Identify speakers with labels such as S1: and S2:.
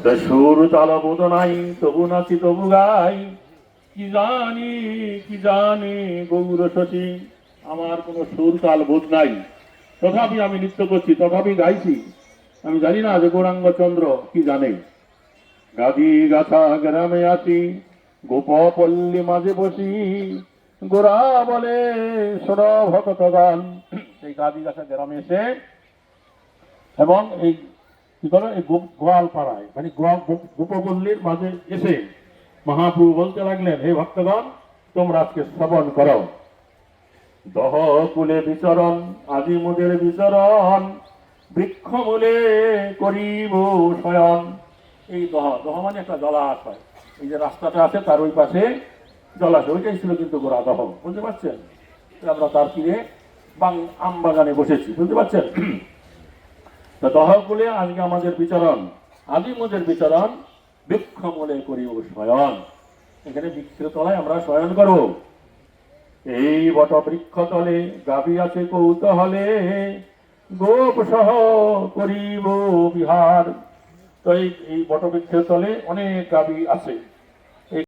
S1: সুর তাল বোধ নাই, তবু নাচি তবু গাই, কি জানি কি জানি গৌর শশী। আমার কোনো সুর তাল বোধ নাই, তথাপি আমি নৃত্য করছি, তথাপি গাইছি। আমি জানি না যে গৌরাঙ্গ চন্দ্র কি জানে। গাদি গাছা গ্রামে আছি, গোপপল্লী মাঝে বসি, গোরা বলে সোর ভকত গান। এই গাদি গাছা গ্রামে এসে এবং এই কি বলো, এই গোয়াল পাড়ায় মানে গোপপল্লীর মাঝে এসে মহাপ্রভু বলতে লাগলেন, হে ভক্তগণ, তোমরা আজকে শ্রবণ করো। দহ কুলে বিচরণ, আদি মোদের বিচরণ, বৃক্ষ মূলে করিব শয়ন। এই দহ, দহ মানে একটা জলাশয়। এই যে রাস্তাটা আছে তার ওই পাশে জলাশয়, ওইটাই ছিল কিন্তু গোড়া দহ, বুঝতে পারছেন? আমরা তার তীরে আম বাগানে বসেছি, বুঝতে পারছেন? তো দহকুলে আজকে আমাদের বিচরণ, আদি মোদের বিচরণ, বৃক্ষ মূলে করিব শয়ন। এখানে বৃক্ষের তলায় আমরা শয়ন করব। এই বট বৃক্ষ তলে গাভী আছে কৌতূহলে, গোপ সহ করিব বিহার। তো এই বট বৃক্ষের তলে অনেক গাভী আছে।